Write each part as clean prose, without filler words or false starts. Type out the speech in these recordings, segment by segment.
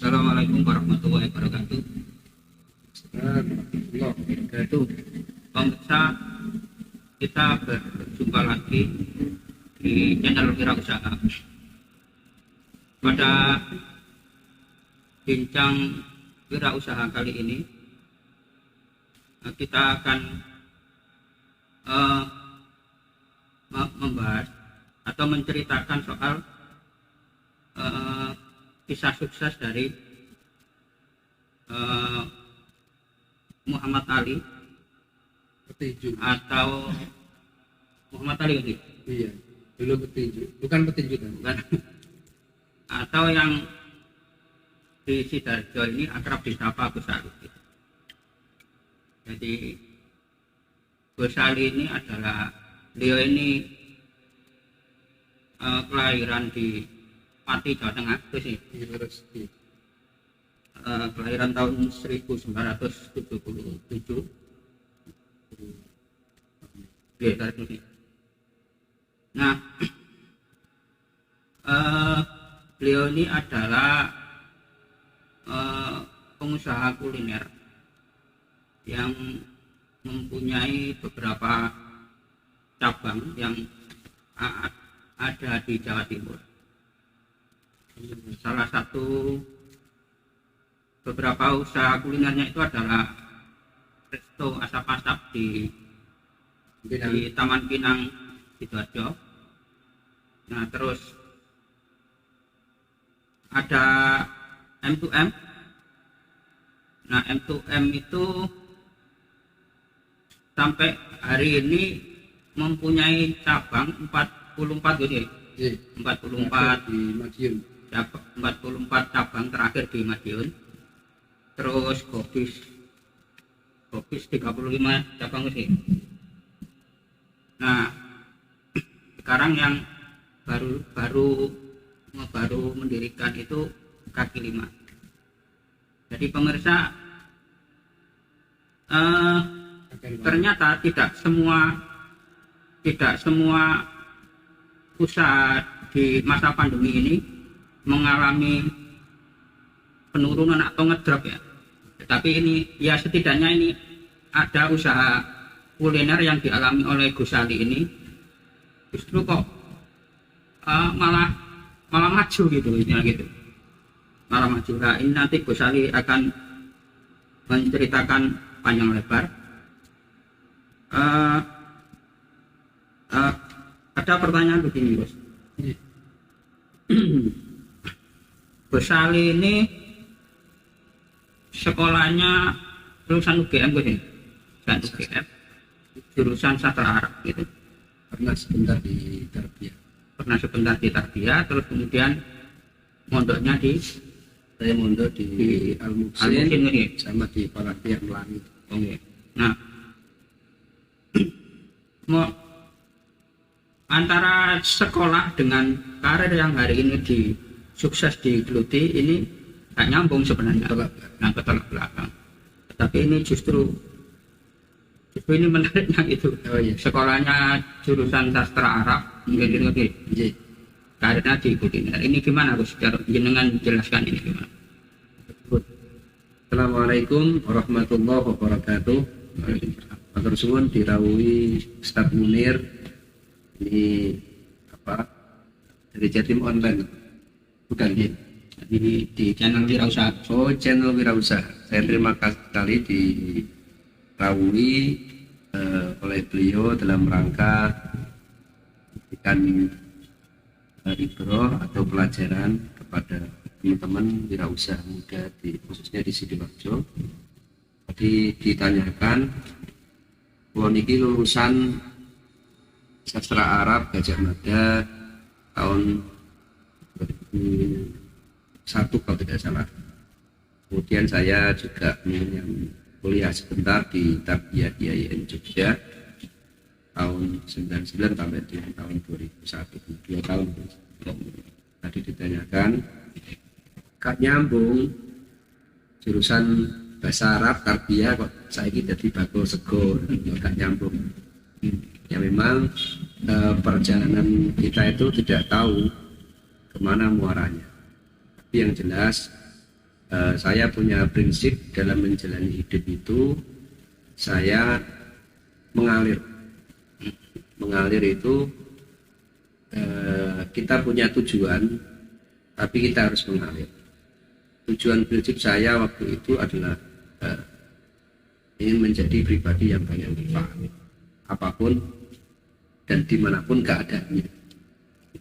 Assalamualaikum warahmatullahi wabarakatuh. Pemirsa, kita berjumpa lagi di channel Wirausaha. Pada bincang wirausaha kali ini, kita akan membahas atau menceritakan soal kisah sukses dari Muhammad Ali petinju atau Muhammad Ali ini, iya dulu petinju, bukan petinju kan? bukan? Atau yang di Sidoarjo ini akrab disapa Gus Ali. Jadi Gus Ali ini adalah, beliau ini kelahiran di Pati, Jawa Tengah, Gus ini. Iya harus. Kelahiran tahun 1977. Oke, tarik dulu. Nah, beliau ini adalah pengusaha kuliner yang mempunyai beberapa cabang yang ada di Jawa Timur. Salah satu beberapa usaha kulinernya itu adalah resto asap-asap di Taman Pinang Sidoarjo. Nah, terus ada M2M. Nah, M2M itu sampai hari ini mempunyai cabang 44 gitu ya. Iya. 44 di Madiun. 44 cabang terakhir di Madiun. Terus Gobis 35 cabang sih. Nah, sekarang yang baru mendirikan itu kaki 5. Jadi pemirsa, ternyata tidak semua usaha di masa pandemi ini mengalami penurunan atau ngedrop ya. Tetapi ini ya setidaknya ini ada usaha kuliner yang dialami oleh Gus Ali ini justru kok malah maju gitu, gitu. Malah maju. Nah, ini nanti Gus Ali akan menceritakan panjang lebar. Ada pertanyaan begini, Gus. Gus Ali ini sekolahnya lulusan UGM Gus ini, dan UGM jurusan sastra Arab gitu. Pernah sebentar di Tarbiyah, Terus kemudian mondoknya di saya mondok di Al-Muhsin ini. sama di Falakiyah Melangi. Oke. Nah, antara sekolah dengan karir yang hari ini sukses digeluti ini tak nyambung sebenarnya, bertolak belakang. Tetapi ini justru ini menariknya itu. Oh, iya. Sekolahnya jurusan sastra Arab, mungkin Iya. karirnya di kuliner. Ini gimana Gus? Jenengan jelaskan ini gimana? Assalamualaikum warahmatullahi wabarakatuh. Matur suwun dirawuhi Ustaz Munir. Ini dari Jatim Online, bukan ya? Di channel Wirausaha. Oh, channel Wirausaha. Saya terima kasih sekali dirawuhi oleh beliau dalam rangka memberikan ibroh atau pelajaran kepada teman-teman wirausaha muda khususnya di Sidoarjo. Tadi ditanyakan, niki lulusan sastra Arab Gajah Mada tahun 2001 kalau tidak salah. Kemudian saya juga kuliah sebentar di Tarbiyah IAIN Jogja tahun 99 sampai dengan tahun 2001, 2 tahun. Tadi ditanyakan, gak nyambung jurusan bahasa Arab Tarbiyah kok saiki dadi bakul sego, gak nyambung. Ya memang perjalanan kita itu tidak tahu kemana muaranya, tapi yang jelas Saya punya prinsip dalam menjalani hidup itu, saya mengalir. Mengalir itu kita punya tujuan, tapi kita harus mengalir. Tujuan prinsip saya waktu itu adalah ingin menjadi pribadi yang banyak manfaat, apapun dan dimanapun keadaannya.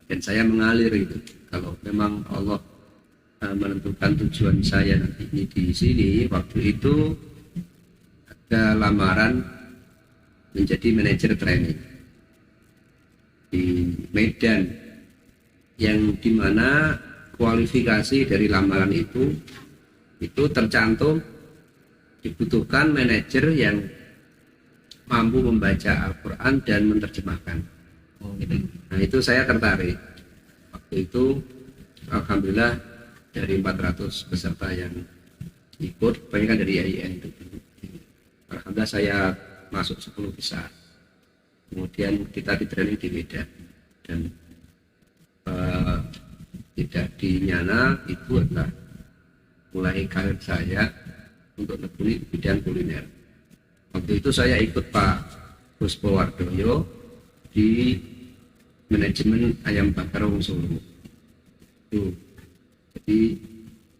Dan saya mengalir itu. Kalau memang Allah menentukan tujuan saya nanti ini di sini, waktu itu ada lamaran menjadi manajer training di Medan, yang dimana kualifikasi dari lamaran itu tercantum dibutuhkan manajer yang mampu membaca Al-Quran dan menerjemahkan. Gitu. Nah itu saya tertarik. Waktu itu alhamdulillah dari 400 peserta yang ikut, banyak dari IAIN itu. Alhamdulillah saya masuk 10 besar. Kemudian kita di training di Medan, dan tidak dinyana itu adalah mulai karir saya untuk nekuni bidang kuliner. Waktu itu saya ikut Pak Puspo Wardoyo di manajemen ayam bakar Wong Solo. Itu jadi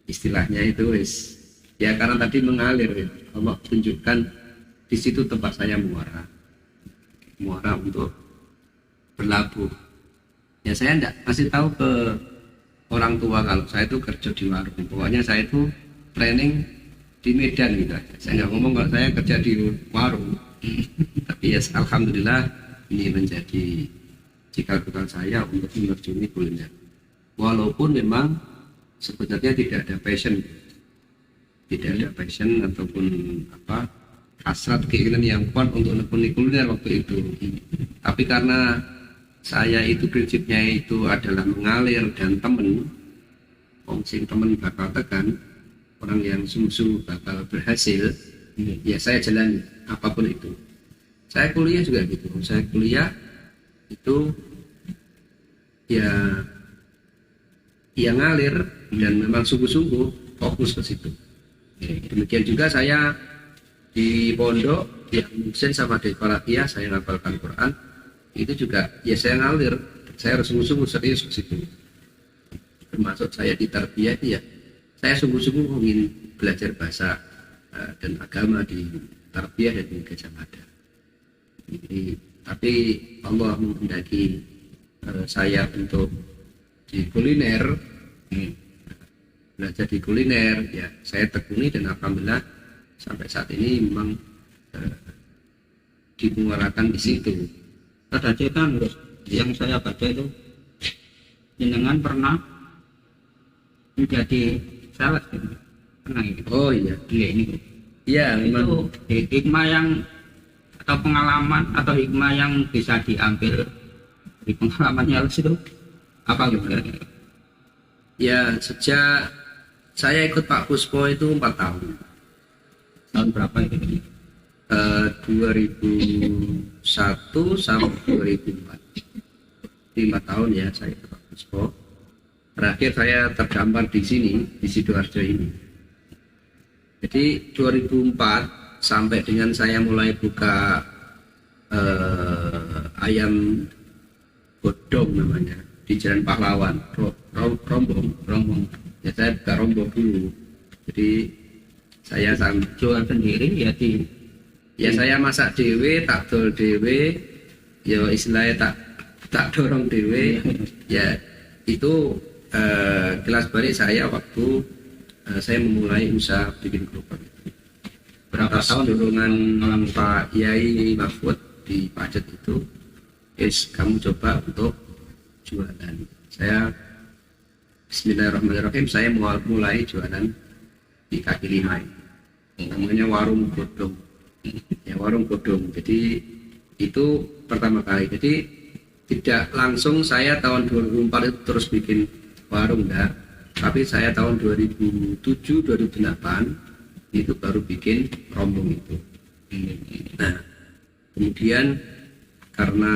istilahnya itu ya karena tadi mengalir, Allah tunjukkan di situ tempat saya muara untuk berlabuh. Ya saya enggak kasih tahu ke orang tua kalau saya itu kerja di warung. Pokoknya saya itu training di Medan gitu aja. Saya nggak ngomong kalau saya kerja di warung. Tapi ya alhamdulillah ini menjadi cikal bakal saya untuk menerjuni kuliner. Walaupun memang sebenarnya tidak ada passion ataupun hasrat keinginan yang kuat untuk nekuni kuliner waktu itu. Tapi karena saya itu prinsipnya itu adalah mengalir dan temen bakal tekan, orang yang sungguh-sungguh bakal berhasil, ya saya jalan apapun itu. Saya kuliah juga gitu. Saya kuliah itu ya ngalir dan memang sungguh-sungguh fokus ke situ. Demikian juga saya di pondok yang Muhsin sama di Falakiyah saya ngapalkan Quran, itu juga ya saya ngalir, saya harus sungguh-sungguh serius ke situ. Termasuk saya di tarbiyah ya, saya sungguh-sungguh ingin belajar bahasa dan agama di tarbiyah dan di Gajah Mada. Tapi Allah menghendaki saya untuk di kuliner, belajar di kuliner, ya saya tekuni dan alhamdulillah sampai saat ini memang dimuarakan di situ. Ada cerita yang saya baca itu, jenengan pernah menjadi sales gitu. Pernah gitu. Oh iya. Ini. Iya, itu hikmah yang atau pengalaman atau hikmah yang bisa diambil dari pengalamannya itu apa gitu? Ya sejak saya ikut Pak Puspo itu 4 tahun. Tahun berapa itu? 2001 sampai 2004. 5 tahun ya saya ikut Pak Puspo. Terakhir saya terdampar di sini, di Sidoarjo ini. Jadi 2004 sampai dengan saya mulai buka ayam bodong namanya di Jalan Pahlawan, rombong. Ya saya buka rombong dulu. Jadi saya jual sendiri ya saya masak dewe, tak dol dewe, ya istilahnya tak dorong dewe. Ya itu kelas balik saya waktu saya memulai usaha bikin kerupuk. Berapa tahun dorongan Pak Yai Mahfud di Pacet itu, kamu coba untuk jualan. Saya Bismillahirrahmanirrahim, saya mulai jualan di kaki lima, namanya warung bodong. Ya warung bodong. Jadi itu pertama kali. Jadi tidak langsung saya tahun 2004 itu terus bikin warung, enggak. Tapi saya tahun 2007-2008 itu baru bikin rombong itu. Nah, kemudian karena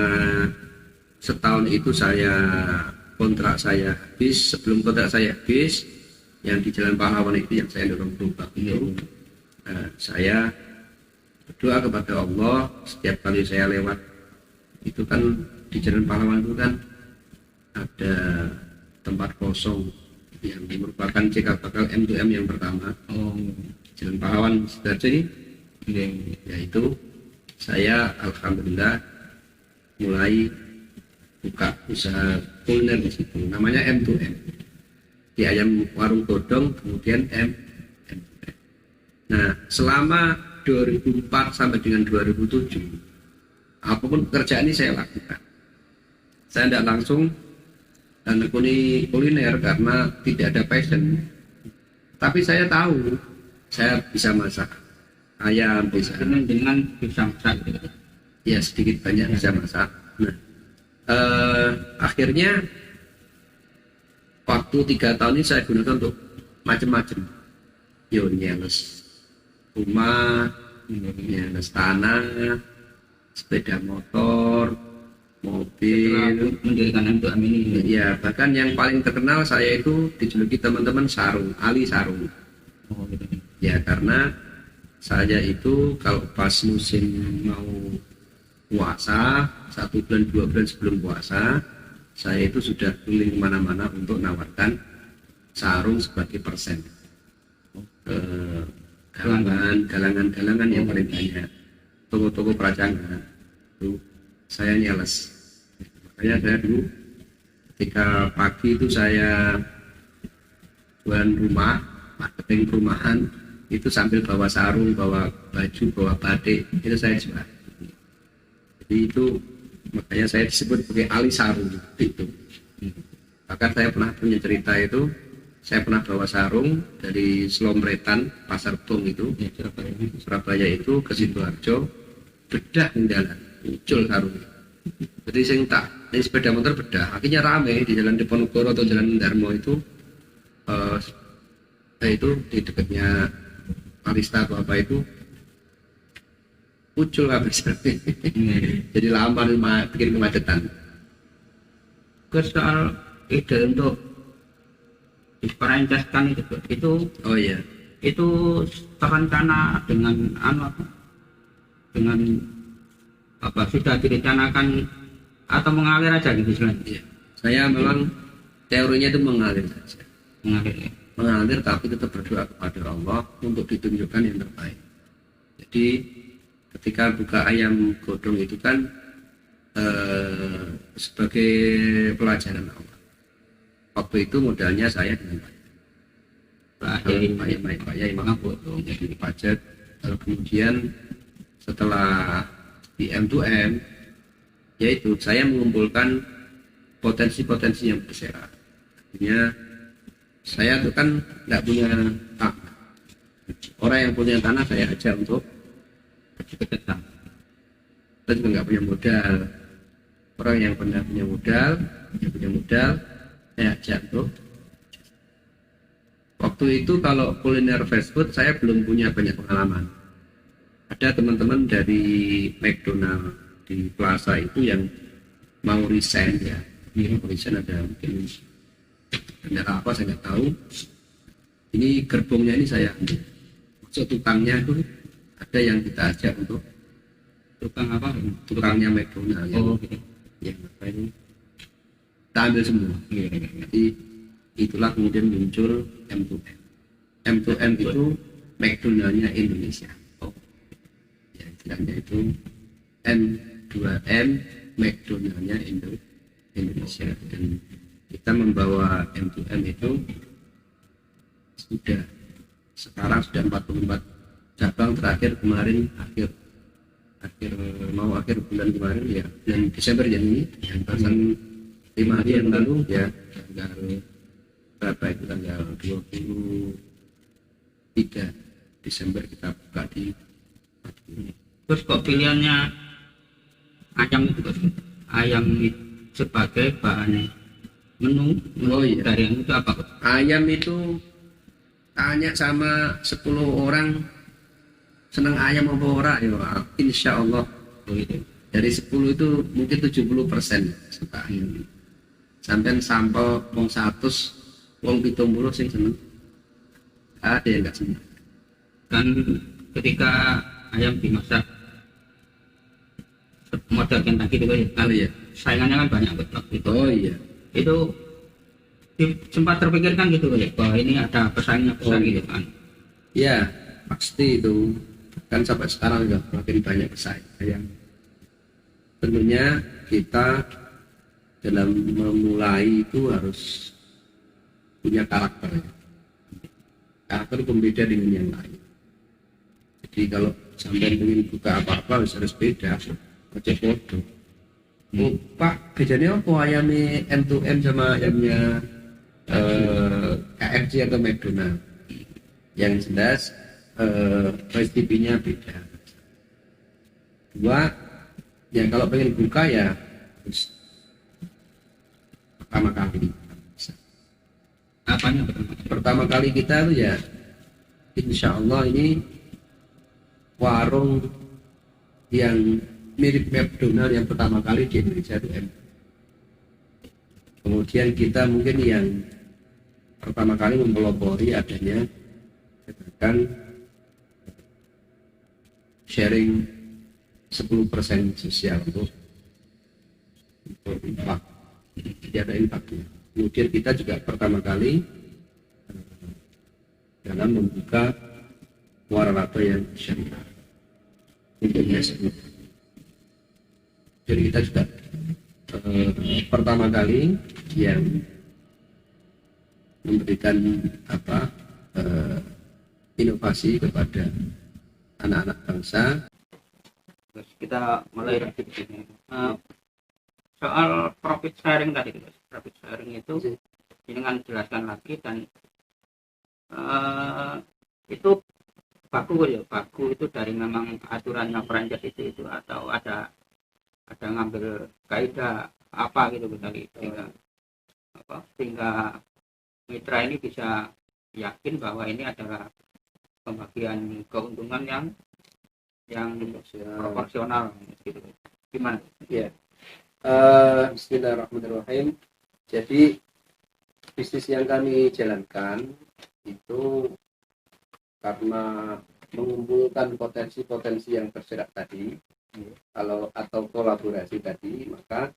setahun itu kontrak saya habis, sebelum kontrak saya habis, yang di Jalan Pahlawan itu yang saya dorong gerobak itu, saya berdoa kepada Allah setiap kali saya lewat. Itu kan di Jalan Pahlawan itu kan ada tempat kosong yang merupakan cikal bakal M2M yang pertama. Jalan Pahlawan Sidoarjo ini, yaitu saya alhamdulillah mulai buka usaha kuliner di situ, namanya M2M. Di ayam warung godong, kemudian M2M. Nah, selama 2004 sampai dengan 2007, apapun pekerjaan ini saya lakukan. Saya tidak langsung dan tekuni kuliner karena tidak ada passion. Tapi saya tahu saya bisa masak ayam, bisa dengan bisa masak gitu. Ya sedikit banyak bisa masak. Nah, akhirnya waktu 3 tahun ini saya gunakan untuk macam-macam. Nyeles rumah, nyeles tanah, sepeda motor, mobil, mendirikan M2M ini. Ya, bahkan yang paling terkenal saya itu dijuluki teman-teman Sarung, Ali Sarung. Ya, karena saya itu kalau pas musim mau puasa, 1 bulan 2 bulan sebelum puasa, saya itu sudah keliling kemana-mana untuk nawarkan sarung sebagai persen ke galangan yang paling banyak, toko-toko peracangan itu saya nyeles. Makanya saya dulu ketika pagi itu saya jualan rumah, marketing perumahan, itu sambil bawa sarung, bawa baju, bawa batik, itu saya jual. Jadi itu makanya saya disebut sebagai Ali Sarung itu. Bahkan saya pernah punya cerita itu, saya pernah bawa sarung dari Slomretan, Pasar Tung itu, Surabaya itu ke Sidoarjo, bedah jalan, muncul sarung. Jadi saya tak, ini sepeda motor bedah, akhirnya rame di Jalan Diponegoro atau Jalan Darmo itu di dekatnya Arista atau apa itu, muncul habis. Jadi lama bikin kemacetan. Ke soal ide untuk diperancaskan itu Oh iya, itu terencana dengan dengan apa, sudah direncanakan atau mengalir aja gitu istilahnya? iya. Saya memang teorinya itu mengalir saja, mengalir tapi tetap berdoa kepada Allah untuk ditunjukkan yang terbaik. Jadi ketika buka ayam godong itu kan sebagai pelajaran Allah. Waktu itu modalnya saya dengan Pak Yai Godong jadi pajak. Lalu kemudian setelah di M2M, yaitu saya mengumpulkan potensi-potensi yang berserakan. Artinya saya itu kan tidak punya tanah. Orang yang punya tanah saya ajak untuk bercocok. Kita juga nggak punya modal. Orang yang pernah punya modal, saya ajak untuk. Waktu itu kalau kuliner fast food saya belum punya banyak pengalaman. Ada teman-teman dari McDonald di Plaza itu yang mau resign ya. Resign ada mungkin bendera apa saya nggak tahu. Ini gerbongnya ini saya ambil. Maksud tukangnya itu ada yang kita ajak untuk Tukang apa? tukangnya McDonald. Gitu. Yang apa ini? Kita ambil semua. Jadi itulah kemudian muncul M2M. M2M itu McDonald-nya Indonesia. Ya, istilahnya itu M2M McDonald-nya Indonesia. Dan kita membawa M2M itu sekarang sudah 44 cabang. Terakhir kemarin akhir bulan kemarin ya, bulan Desember ya ini, yang pasang 5 hari yang lalu ya, tanggal berapa itu, tanggal 23 Desember kita buka di. Terus kok pilihannya ayam itu, ayam sebagai bahan menu? Oh iya, dari yang itu apa? ayam itu tanya sama 10 orang senang ayam apa ora ya, insya Allah dari 10 itu mungkin 70% suka ayam. Sampai sampel wong 100 wong 70 sing seneng ada yang nggak senang. kan ketika ayam dimasak model yang tadi itu ya kan Oh iya. saingannya kan banyak betul gitu. Oh iya. Itu sempat terpikirkan gitu ya bahwa ini ada pesaingnya besar gitu kan. Ya pasti itu, kan sampai sekarang juga makin banyak pesaing yang tentunya kita dalam memulai itu harus punya karakter ya. Karakter pembeda dengan yang lain. Jadi kalau sampai ingin buka apa-apa harus beda, aja foto. Oh, Pak, bedanya apa ayamnya M2M sama ayamnya KFC atau McDonald? Yang jelas rezekinya beda. Dua, ya kalau pengen buka ya harus pertama kali. Apanya Pertama kali kita tuh ya, insya Allah ini warung yang mirip McDonald yang pertama kali di Indonesia itu M. Kemudian kita mungkin yang pertama kali mempelopori adanya gerakan sharing 10% sosial untuk infak. Jadi ada infaknya. Kemudian kita juga pertama kali dalam membuka waralaba yang syariah. Jadi kita juga pertama kali yang memberikan inovasi kepada anak-anak bangsa. Terus kita mulai dari sini. Soal profit sharing tadi, profit sharing itu dengan jelaskan lagi dan itu baku itu dari memang aturannya franchise itu atau ada ngambil kaidah apa gitu tadi sehingga mitra ini bisa yakin bahwa ini adalah pembagian keuntungan yang proporsional gitu. Gimana? Ya. Bismillahirrahmanirrahim. Jadi bisnis yang kami jalankan itu karena mengumpulkan potensi-potensi yang terserak tadi, atau kolaborasi tadi, maka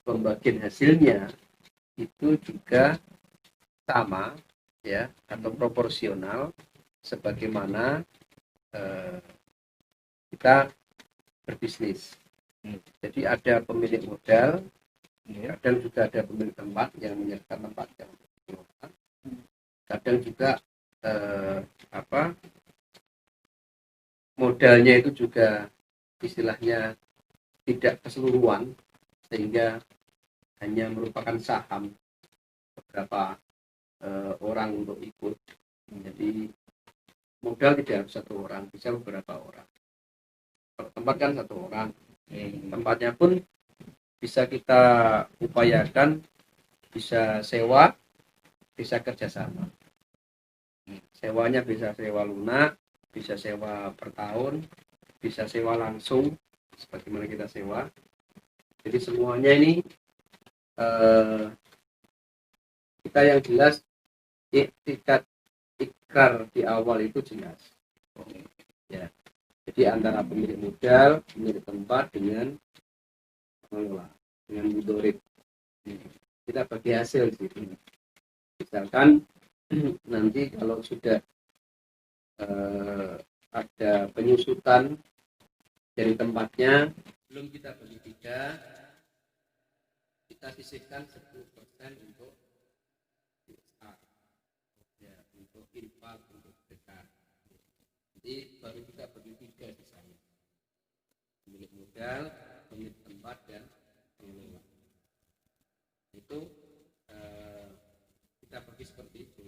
pembagian hasilnya itu juga sama ya atau proporsional sebagaimana kita berbisnis. Jadi ada pemilik modal, kadang juga ada pemilik tempat yang menyediakan tempat yang dikelola. Kadang juga modalnya itu juga istilahnya tidak keseluruhan, sehingga hanya merupakan saham beberapa orang untuk ikut. Jadi modal tidak harus satu orang, bisa beberapa orang. Kalau tempat kan satu orang, tempatnya pun bisa kita upayakan bisa sewa, bisa kerjasama. Sewanya bisa sewa lunak, bisa sewa per tahun, bisa sewa langsung sebagaimana kita sewa. Jadi semuanya ini kita yang jelas tingkat ikrar di awal itu jelas. Ya. Jadi antara pemilik modal, pemilik tempat dengan pengelola, dengan mudorib. Kita bagi hasil di situ. Misalkan nanti kalau sudah ada penyusutan dari tempatnya, belum kita bagi tiga, kita sisihkan 10% untuk untuk infak, untuk dekat. Jadi baru kita bagi tiga di sana, pemilik modal, pemilik tempat, dan pengelola. Itu kita bagi seperti itu.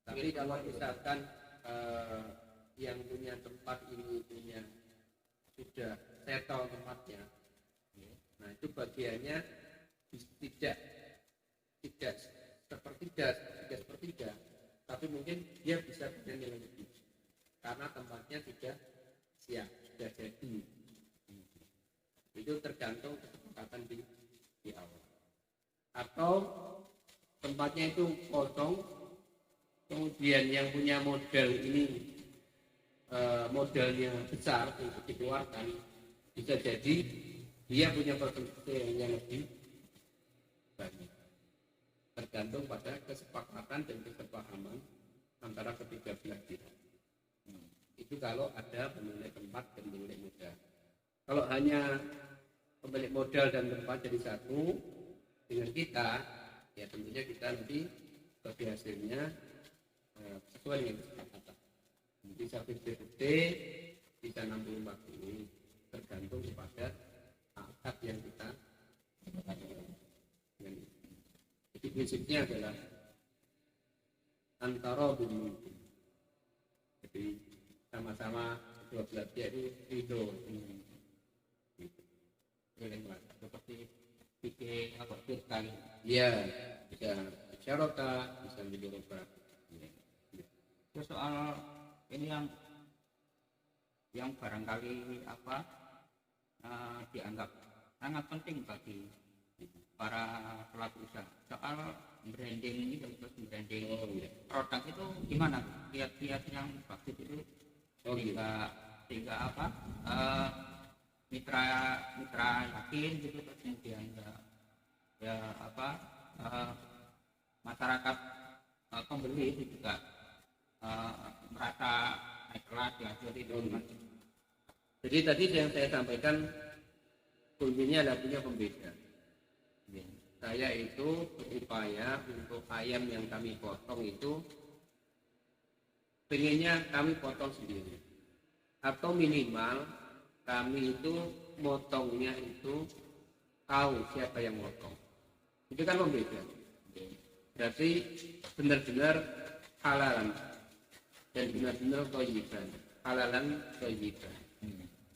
Tapi kalau misalkan yang punya tempat ini punya sudah settle tempatnya, nah itu bagiannya tidak sepertiga, tapi mungkin dia bisa punya nilai lebih karena tempatnya sudah siap, sudah jadi. Itu tergantung kesepakatan di awal. Atau tempatnya itu kosong, kemudian yang punya modal ini modalnya besar untuk dikeluarkan, bisa jadi dia punya persentase yang lebih banyak. Tergantung pada kesepakatan dan kesepahaman antara ketiga belah pihak. Itu kalau ada pemilik tempat dan pemilik modal. Kalau hanya pemilik modal dan tempat jadi satu dengan kita, ya tentunya kita nanti bagi hasilnya sesuai dengan kesepakatan. Bisa 50-50, bisa 60-40, tergantung kepada akad yang kita sepakati. Jadi prinsipnya adalah antara mungkin. Jadi sama-sama kedua belah pihak itu ridho. Seperti pikir apa kali? Iya, bisa syarota, bisa menjadi robat. Terus soal ini yang barangkali dianggap sangat penting bagi para pelaku usaha, soal branding ini, terus branding produk itu gimana? Kiat-kiat yang bagus itu sehingga mitra yakin gitu, kemudian masyarakat pembeli itu juga merasa naik kelas ya, jadi itu. Jadi tadi yang saya sampaikan kuncinya adalah punya pembeda. Saya itu berupaya untuk ayam yang kami potong itu pengennya kami potong sendiri, atau minimal kami itu motongnya itu tahu siapa yang motong. Itu kan pembeda. Berarti benar-benar halalan dan benar-benar thayyiban. Halalan thayyiban.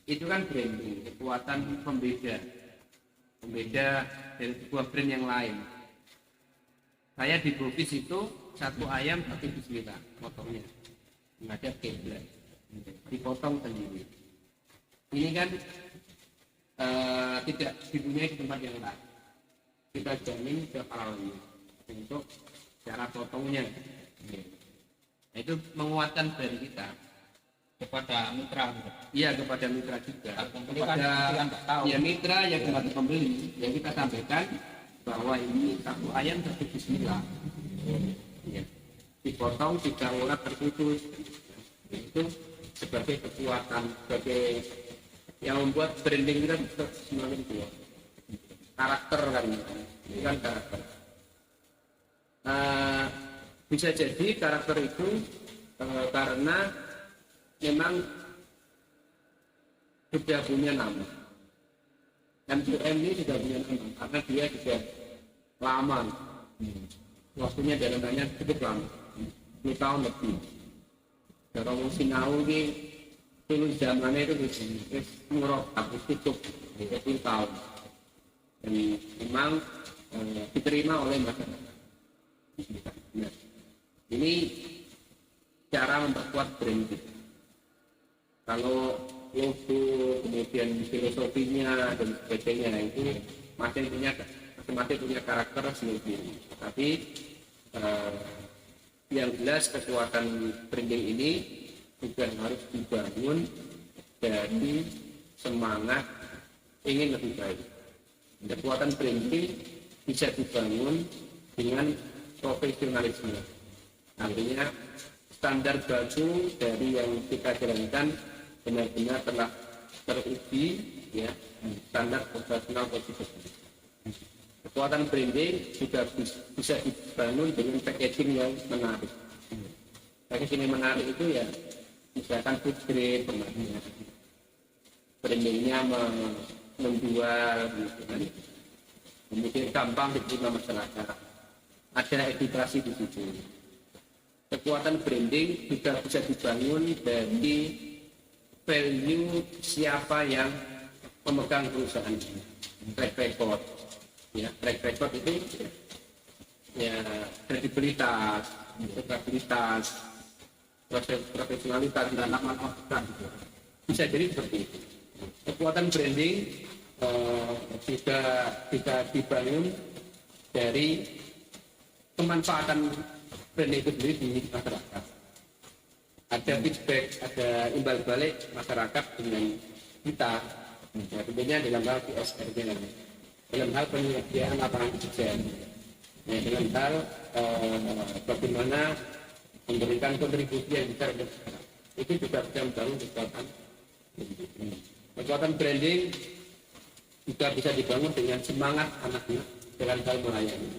Itu kan branding, kekuatan pembeda dari sebuah brand yang lain. Saya di Bobis itu satu ayam tapi bismillah potongnya menghadap kiblat, dipotong sendiri. Ini kan tidak dipunyai di tempat yang lain. Kita jamin kehalalnya untuk cara potongnya. Nah, itu menguatkan brand kita Kepada mitra, iya kepada mitra juga, kepada ya mitra yang kepada pembeli yang kita sampaikan bahwa ini satu ayam satu bismillah, ya. Dipotong tidak urat terputus, itu sebagai kekuatan, sebagai yang membuat branding kita semakin kuat. Karakter kan, ini kan karakter. Bisa jadi karakter itu karena memang sudah punya nama. MCM ini sudah punya nama karena dia sudah lama, waktunya dalamnya cukup lama, 10 tahun lebih. Kalau Sinau ini dulu zamannya itu murah, habis tutup 10 tahun, dan memang diterima oleh masyarakat. Nah, ini cara memperkuat brand kita. Kalau logo, kemudian filosofinya dan sebagainya itu masing-masing punya karakter sendiri. Tapi yang jelas kekuatan branding ini juga harus dibangun dari semangat ingin lebih baik. Kekuatan branding bisa dibangun dengan profesionalisme. Artinya standar baku dari yang kita jalankan benar-benar telah teruji, ya, standar profesional positif. Kekuatan branding juga bisa dibangun dengan packaging yang menarik. Packaging yang menarik itu ya misalkan food grade, brandingnya menjual, kemudian gampang diterima masyarakat. Ada edukasi di situ. Kekuatan branding juga bisa dibangun dari value siapa yang memegang perusahaan ini, track record, ya, track record itu ya kredibilitas, stabilitas, profesionalitas dan nama bisa jadi seperti itu. Kekuatan branding juga bisa dibangun dari kemanfaatan branding itu sendiri di masyarakat. Ada feedback, ada imbal balik masyarakat dengan kita. Ya, tentunya dalam hal PSR, dalam hal penyediaan lapangan kerja, ya, dalam hal bagaimana memberikan kontribusi yang besar untuk masyarakat. Itu juga bisa membangun kekuatan branding juga bisa dibangun dengan semangat anak-anak dalam hal melayani.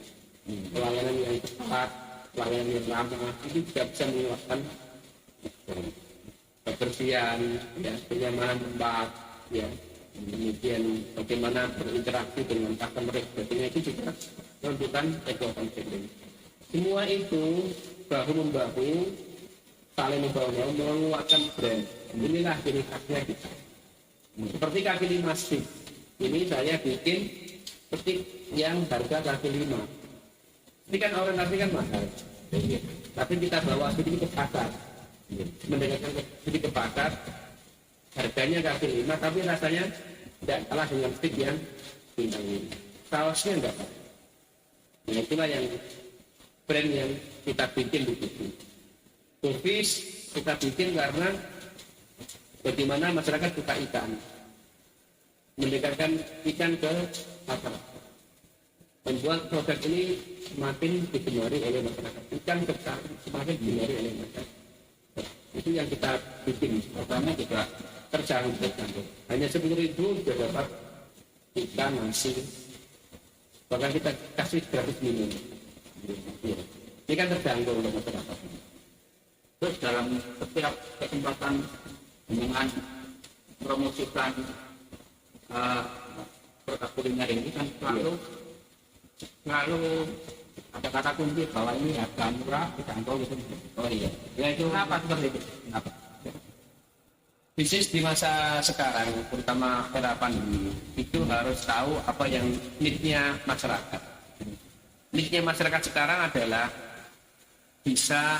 Pelayanan yang cepat, pelayanan yang ramah, itu juga bisa menguatkan kebersihan, ya, kenyamanan tempat, ya, kemudian bagaimana berinteraksi dengan customer, sebagainya, itu juga menunjukkan kekuatan branding. Semua itu bahu membahu, saling membahu menguatkan brand. Inilah ciri khasnya kita. Seperti kaki lima stick. Ini saya bikin stick yang harga kaki lima. Ini kan orientasi kan mahal. Tapi kita bawa sedikit ke pasar. Mendekatkan sedikit ke pasar. Harganya kaki lima, tapi rasanya tidak kalah dengan stick yang bintang ini. Sausnya enggak. Nah, itulah yang brand yang kita bikin di situ. Kufis kita bikin karena bagaimana masyarakat suka ikan, mendekatkan ikan ke masyarakat, membuat produk ini semakin digemari oleh masyarakat, ikan semakin digemari oleh masyarakat. Itu yang kita bikin. Pertama juga terjangkau. Hanya 10.000 sudah dapat ikan, nasi, bahkan kita kasih gratis minum. Ini kan terjangkau oleh masyarakat. Terus dalam setiap kesempatan dengan promosikan produk kuliner ini kan selalu ada kata kunci bahwa ini harga murah, dijangkau gitu. Oh iya. Ya itu apa seperti itu? Apa? Bisnis di masa sekarang, terutama era pandemi, itu harus tahu apa yang need-nya masyarakat. Need-nya masyarakat sekarang adalah bisa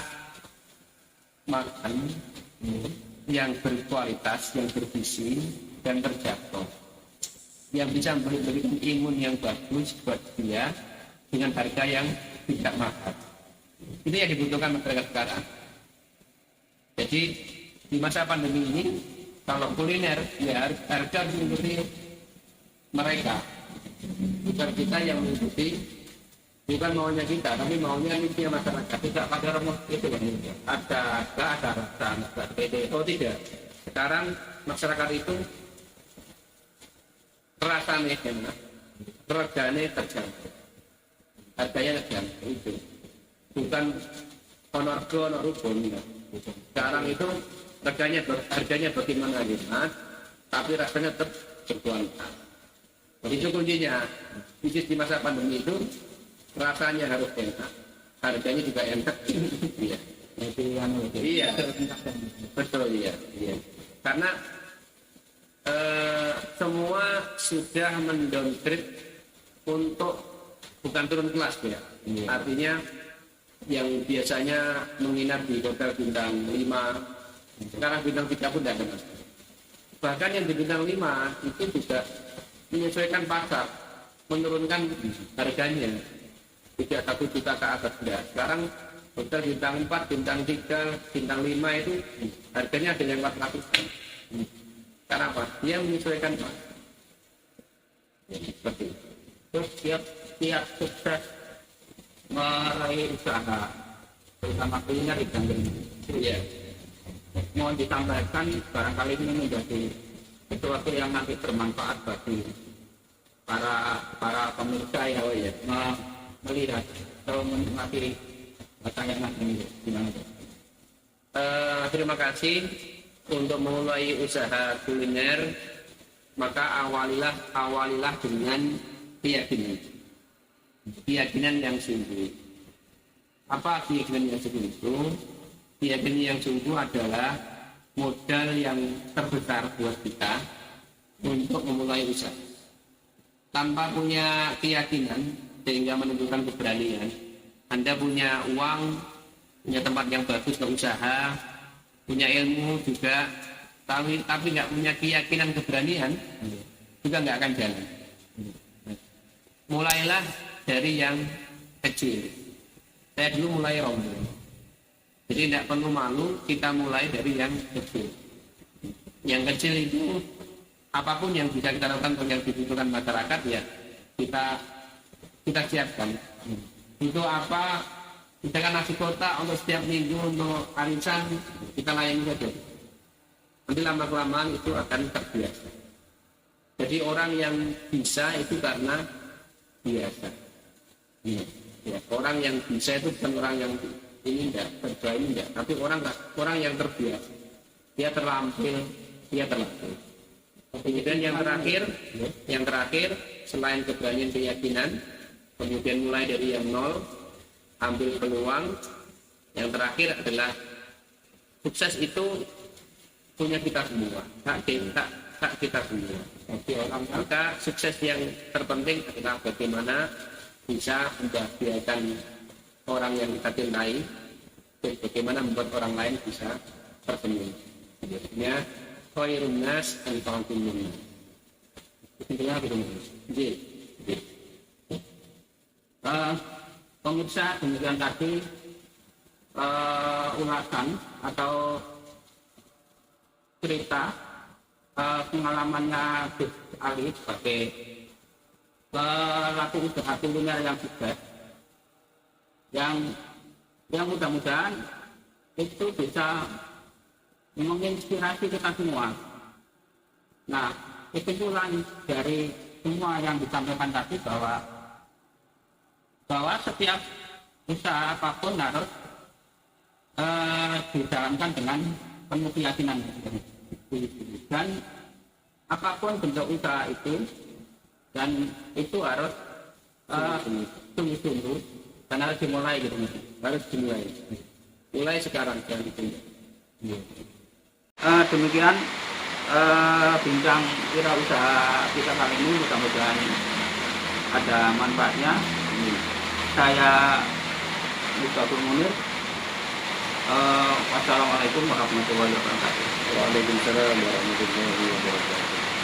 makan yang berkualitas, yang bergizi dan terjangkau, yang bisa memberikan imun yang bagus buat dia dengan harga yang tidak mahal. Itu yang dibutuhkan masyarakat sekarang. Jadi di masa pandemi ini, kalau kuliner ya harga mengikuti mereka, bukan kita yang mengikuti. Bukan maunya kita, tapi maunya misinya masyarakat. Tidak pada rumus itu kan. Ada rasa, ada PD. Oh tidak. Sekarang masyarakat itu rasanya enak, regane terjangkau, harganya terjangkau itu. Bukan honor rubon. Sekarang itu harganya bagaimana enak, tapi rasanya tetap berkualitas. Itu kuncinya. Bisnis di masa pandemi itu rasanya harus enak, harganya juga enak. Iya. Iya. Betul ya. Iya. Karena semua sudah mendowngrade untuk bukan turun kelas ya. Iya. Artinya yang biasanya menginap di hotel bintang 5, sekarang bintang 3 pun tidak ada. Bahkan yang di bintang 5 itu juga menyesuaikan pasar, menurunkan harganya. Tidak 1 juta ke atas enggak. Sekarang hotel bintang 4, bintang 3, bintang 5 itu harganya ada yang 400-an. Karena apa? Dia menyesuaikan Pak. Seperti itu. Terus tiap sukses meraih usaha, terutama kuliner ikan geli. Ya. Mohon disampaikan barangkali ini menjadi sesuatu yang nanti bermanfaat bagi para pemirsa ya. Oh ya. Melihat atau menikmati tayangan ini gimana? Terima kasih. Untuk memulai usaha kuliner, maka awalilah dengan keyakinan yang sungguh. Apa keyakinan yang sungguh itu? Keyakinan yang sungguh adalah modal yang terbesar buat kita untuk memulai usaha. Tanpa punya keyakinan sehingga menunjukkan keberanian, Anda punya uang, punya tempat yang bagus untuk usaha, punya ilmu juga, tapi nggak punya keyakinan keberanian, juga nggak akan jalan. Mulailah dari yang kecil. Saya dulu mulai rombong. Jadi tidak perlu malu, kita mulai dari yang kecil. Yang kecil itu apapun yang bisa kita lakukan untuk yang dibutuhkan masyarakat ya kita siapkan. Itu apa? Misalkan nasi kotak untuk setiap minggu untuk arisan kita layani saja. Nanti lama-kelamaan itu akan terbiasa. Jadi orang yang bisa itu karena biasa. Ya, orang yang bisa itu bukan orang yang ini enggak, kerja ini enggak, tapi orang yang terbiasa. Dia terlampil. Kemudian yang terakhir selain keberanian keyakinan, kemudian mulai dari yang nol, ambil peluang. Yang terakhir adalah sukses itu punya kita semua, hak kita semua. Maka sukses yang terpenting adalah bagaimana bisa membahagiakan orang yang kita cintai dan bagaimana membuat orang lain bisa tersenyum. Maksudnya khairun nas anfa'uhum lin-nas. Intinya begitu. Pemirsa, demikian tadi ulasan atau cerita pengalamannya Gus Ali sebagai pelaku usaha kuliner yang sukses, yang mudah-mudahan itu bisa menginspirasi kita semua. Nah, kesimpulan dari semua yang disampaikan tadi bahwa setiap usaha apapun harus dijalankan dengan penuh keyakinan, dan apapun bentuk usaha itu, dan itu harus sungguh-sungguh dan harus dimulai gitu, harus mulai sekarang jangan ditunda. Demikian bincang wirausaha kita kali ini, mudah-mudahan ada manfaatnya. Saya Mustaqim Munir. Wassalamualaikum warahmatullahi wabarakatuh. Waalaikumsalam warahmatullahi wabarakatuh.